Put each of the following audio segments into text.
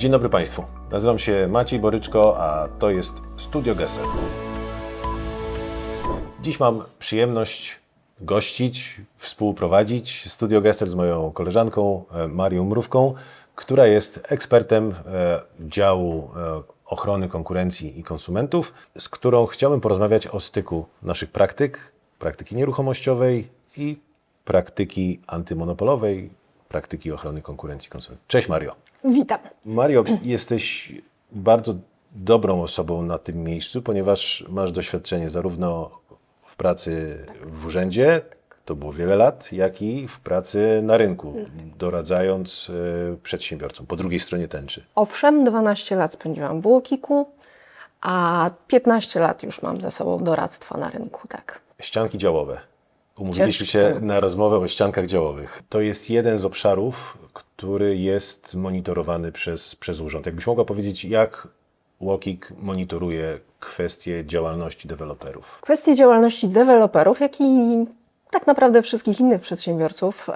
Dzień dobry Państwu. Nazywam się Maciej Boryczko, a to jest Studio Gesser. Dziś mam przyjemność gościć, współprowadzić Studio Gesser z moją koleżanką Marią Mrówką, która jest ekspertem działu ochrony konkurencji i konsumentów, z którą chciałbym porozmawiać o styku naszych praktyki nieruchomościowej i praktyki antymonopolowej, praktyki ochrony konkurencji i konsumentów. Cześć Mario. Witam. Mario, jesteś bardzo dobrą osobą na tym miejscu, ponieważ masz doświadczenie zarówno w pracy w urzędzie, to było wiele lat, jak i w pracy na rynku, doradzając przedsiębiorcom po drugiej stronie tęczy. Owszem, 12 lat spędziłam w UOKiK-u, a 15 lat już mam za sobą doradztwa na rynku, tak. Ścianki działowe. Umówiliśmy się na rozmowę o ściankach działowych. To jest jeden z obszarów, który jest monitorowany przez urząd. Jakbyś mogła powiedzieć, jak UOKiK monitoruje kwestie działalności deweloperów? Kwestie działalności deweloperów, jak i tak naprawdę wszystkich innych przedsiębiorców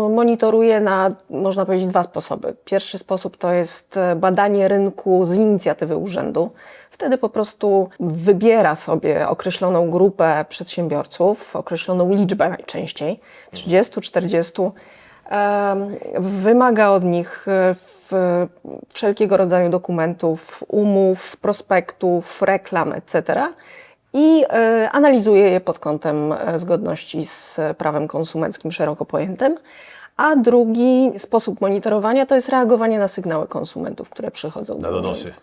monitoruje na, można powiedzieć, dwa sposoby. Pierwszy sposób to jest badanie rynku z inicjatywy urzędu. Wtedy po prostu wybiera sobie określoną grupę przedsiębiorców, określoną liczbę najczęściej, 30, 40, wymaga od nich wszelkiego rodzaju dokumentów, umów, prospektów, reklam, etc. i analizuje je pod kątem zgodności z prawem konsumenckim szeroko pojętym. A drugi sposób monitorowania to jest reagowanie na sygnały konsumentów, które przychodzą Na donosy.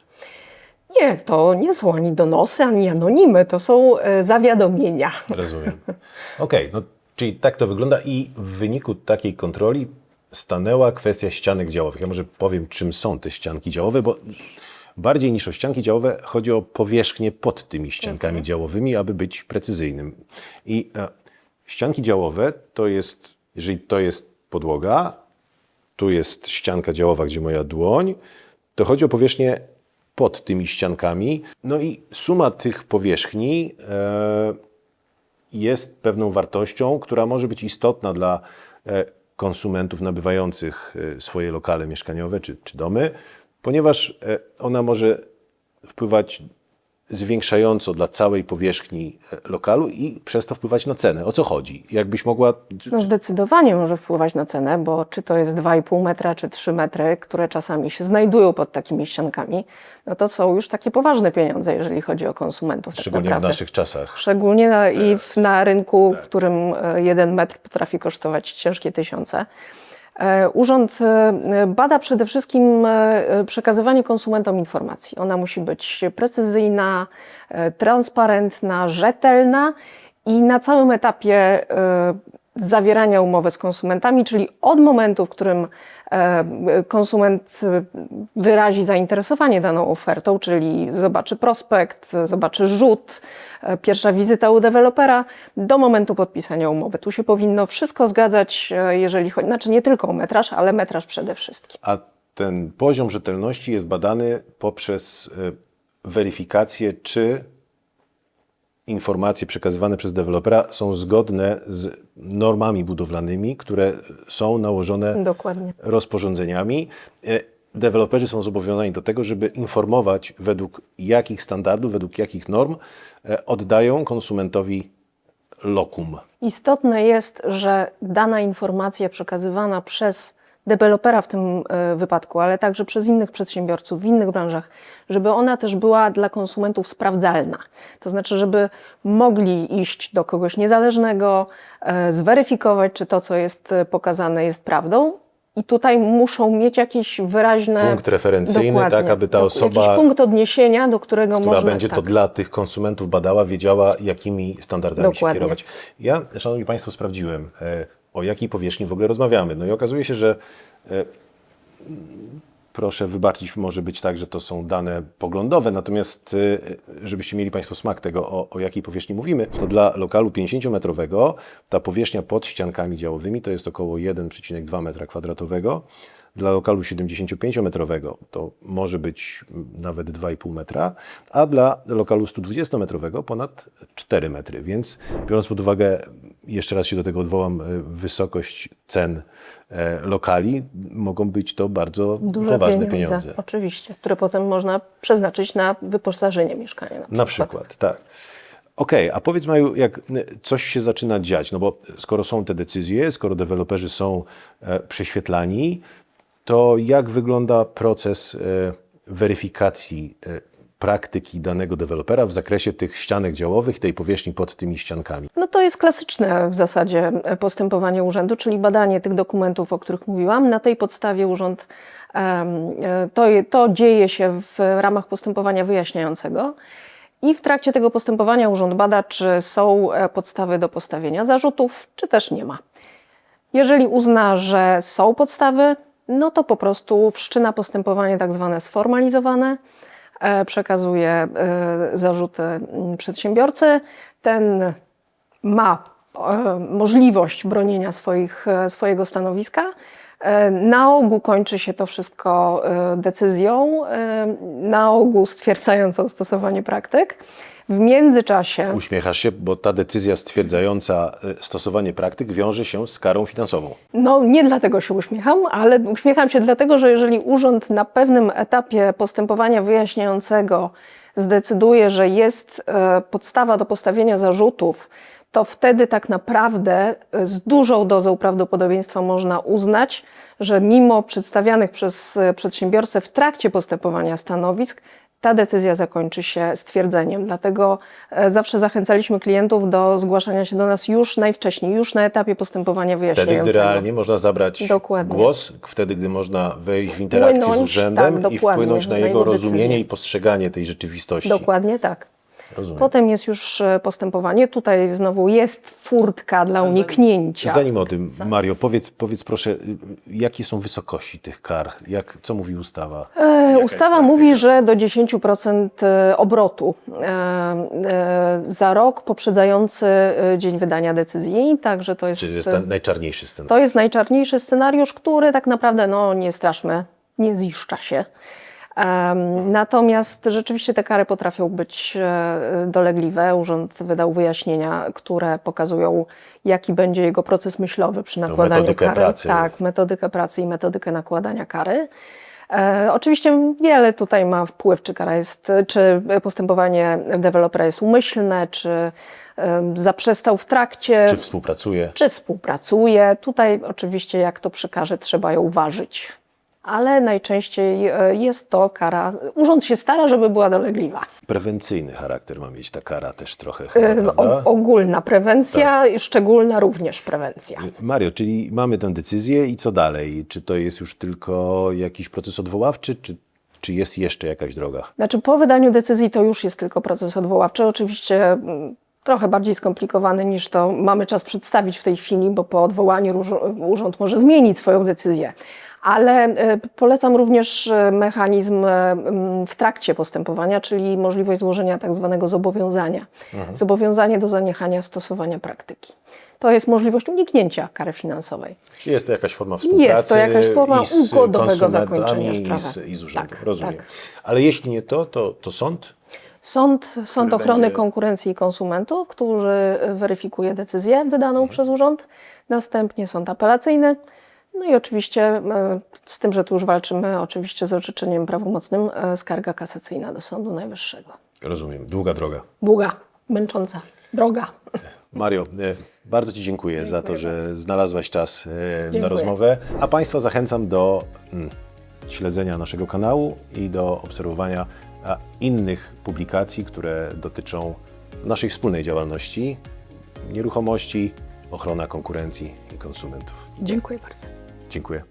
Nie, to nie są ani donosy, ani anonimy, to są zawiadomienia. Rozumiem. Okej, no czyli tak to wygląda i w wyniku takiej kontroli stanęła kwestia ścianek działowych. Ja może powiem, czym są te ścianki działowe, bo bardziej niż o ścianki działowe chodzi o powierzchnię pod tymi ściankami działowymi, aby być precyzyjnym. I ścianki działowe to jest, jeżeli to jest podłoga, tu jest ścianka działowa, gdzie moja dłoń, to chodzi o powierzchnię pod tymi ściankami. No i suma tych powierzchni jest pewną wartością, która może być istotna dla konsumentów nabywających swoje lokale mieszkaniowe czy domy, ponieważ ona może wpływać zwiększająco dla całej powierzchni lokalu i przez to wpływać na cenę. O co chodzi? Jakbyś mogła... No zdecydowanie może wpływać na cenę, bo czy to jest 2,5 metra, czy 3 metry, które czasami się znajdują pod takimi ściankami, no to są już takie poważne pieniądze, jeżeli chodzi o konsumentów. Szczególnie tak w naszych czasach. Szczególnie na rynku, w którym 1 metr potrafi kosztować ciężkie tysiące. Urząd bada przede wszystkim przekazywanie konsumentom informacji. Ona musi być precyzyjna, transparentna, rzetelna i na całym etapie zawierania umowy z konsumentami, czyli od momentu, w którym konsument wyrazi zainteresowanie daną ofertą, czyli zobaczy prospekt, zobaczy rzut, pierwsza wizyta u dewelopera, do momentu podpisania umowy. Tu się powinno wszystko zgadzać, jeżeli chodzi, znaczy nie tylko o metraż, ale metraż przede wszystkim. A ten poziom rzetelności jest badany poprzez weryfikację, czy informacje przekazywane przez dewelopera są zgodne z normami budowlanymi, które są nałożone Dokładnie. rozporządzeniami. Deweloperzy są zobowiązani do tego, żeby informować, według jakich standardów, według jakich norm oddają konsumentowi lokum. Istotne jest, że dana informacja przekazywana przez dewelopera w tym wypadku, ale także przez innych przedsiębiorców w innych branżach, żeby ona też była dla konsumentów sprawdzalna. To znaczy, żeby mogli iść do kogoś niezależnego, zweryfikować, czy to, co jest pokazane, jest prawdą. I tutaj muszą mieć jakiś wyraźny punkt referencyjny, tak, aby ta osoba, jakiś punkt odniesienia, do którego która można... będzie to dla tych konsumentów badała, wiedziała, jakimi standardami się kierować. Ja, szanowni Państwo, sprawdziłem, o jakiej powierzchni w ogóle rozmawiamy. No i okazuje się, że proszę wybaczyć, może być tak, że to są dane poglądowe, natomiast żebyście mieli Państwo smak tego, o jakiej powierzchni mówimy, to dla lokalu 50-metrowego ta powierzchnia pod ściankami działowymi to jest około 1,2 m2. Dla lokalu 75-metrowego to może być nawet 2,5 metra, a dla lokalu 120-metrowego ponad 4 metry. Więc biorąc pod uwagę jeszcze raz się do tego odwołam, wysokość cen lokali, mogą być to bardzo Duże poważne pieniądze. Oczywiście, które potem można przeznaczyć na wyposażenie mieszkania. Na przykład, tak. Okej, a powiedz Maju, jak coś się zaczyna dziać, no bo skoro są te decyzje, skoro deweloperzy są prześwietlani, to jak wygląda proces weryfikacji praktyki danego dewelopera w zakresie tych ścianek działowych, tej powierzchni pod tymi ściankami? No to jest klasyczne w zasadzie postępowanie urzędu, czyli badanie tych dokumentów, o których mówiłam. Na tej podstawie urząd, to dzieje się w ramach postępowania wyjaśniającego i w trakcie tego postępowania urząd bada, czy są podstawy do postawienia zarzutów, czy też nie ma. Jeżeli uzna, że są podstawy, no to po prostu wszczyna postępowanie tak zwane sformalizowane, przekazuje zarzuty przedsiębiorcy. Ten ma możliwość bronienia swojego stanowiska. Na ogół kończy się to wszystko decyzją, na ogół stwierdzającą stosowanie praktyk. W międzyczasie... Uśmiechasz się, bo ta decyzja stwierdzająca stosowanie praktyk wiąże się z karą finansową. No nie dlatego się uśmiecham, ale uśmiecham się dlatego, że jeżeli urząd na pewnym etapie postępowania wyjaśniającego zdecyduje, że jest podstawa do postawienia zarzutów, to wtedy tak naprawdę z dużą dozą prawdopodobieństwa można uznać, że mimo przedstawianych przez przedsiębiorcę w trakcie postępowania stanowisk, ta decyzja zakończy się stwierdzeniem. Dlatego zawsze zachęcaliśmy klientów do zgłaszania się do nas już najwcześniej, już na etapie postępowania wyjaśniającego. Wtedy, gdy realnie można zabrać Dokładnie. głos, wtedy, gdy można wejść w interakcję z Wpłynąć, urzędem tak, i dokładnie, wpłynąć na na jego jego rozumienie decyzję. i postrzeganie tej rzeczywistości. Dokładnie tak. Rozumiem. Potem jest już postępowanie. Tutaj znowu jest furtka dla uniknięcia. Zanim o tym, Mario, powiedz proszę, jakie są wysokości tych kar? Co mówi ustawa? Ustawa mówi, że do 10% obrotu za rok poprzedzający dzień wydania decyzji. Także to jest, Czy jest ten najczarniejszy scenariusz? to jest najczarniejszy scenariusz, który tak naprawdę, no nie straszmy, nie ziszcza się. Natomiast rzeczywiście te kary potrafią być dolegliwe. Urząd wydał wyjaśnienia, które pokazują, jaki będzie jego proces myślowy przy nakładaniu metodykę kary. pracy. Tak, metodykę pracy i metodykę nakładania kary. Oczywiście wiele tutaj ma wpływ, czy postępowanie dewelopera jest umyślne, czy zaprzestał w trakcie, Czy współpracuje? czy współpracuje. Tutaj oczywiście jak to przekaże, trzeba ją ważyć. Ale najczęściej jest to kara, urząd się stara, żeby była dolegliwa. Prewencyjny charakter ma mieć ta kara też trochę chyba, prawda? Ogólna prewencja, i szczególna również prewencja. Mario, czyli mamy tę decyzję i co dalej? Czy to jest już tylko jakiś proces odwoławczy, czy jest jeszcze jakaś droga? Znaczy po wydaniu decyzji to już jest tylko proces odwoławczy. Oczywiście trochę bardziej skomplikowany niż to mamy czas przedstawić w tej chwili, bo po odwołaniu urząd może zmienić swoją decyzję. Ale polecam również mechanizm w trakcie postępowania, czyli możliwość złożenia tak zwanego zobowiązania. Zobowiązanie do zaniechania stosowania praktyki. To jest możliwość uniknięcia kary finansowej. Czy jest to jakaś forma współpracy? Jest to jakaś forma i z ugodowego konsumentami, zakończenia sprawy. i z urzędem. Tak, Rozumiem. tak. Ale jeśli nie to sąd? Sąd Ochrony będzie- Konkurencji i Konsumentów, który weryfikuje decyzję wydaną przez urząd. Następnie sąd apelacyjny. No i oczywiście, z tym, że tu już walczymy oczywiście z orzeczeniem prawomocnym, skarga kasacyjna do Sądu Najwyższego. Rozumiem. Długa droga. Długa, męcząca droga. Mario, bardzo Ci dziękuję za to, że znalazłaś czas na Dziękuję. rozmowę. A Państwa zachęcam do śledzenia naszego kanału i do obserwowania innych publikacji, które dotyczą naszej wspólnej działalności, nieruchomości, ochrona konkurencji i konsumentów. Dziękuję bardzo. Dziękuję.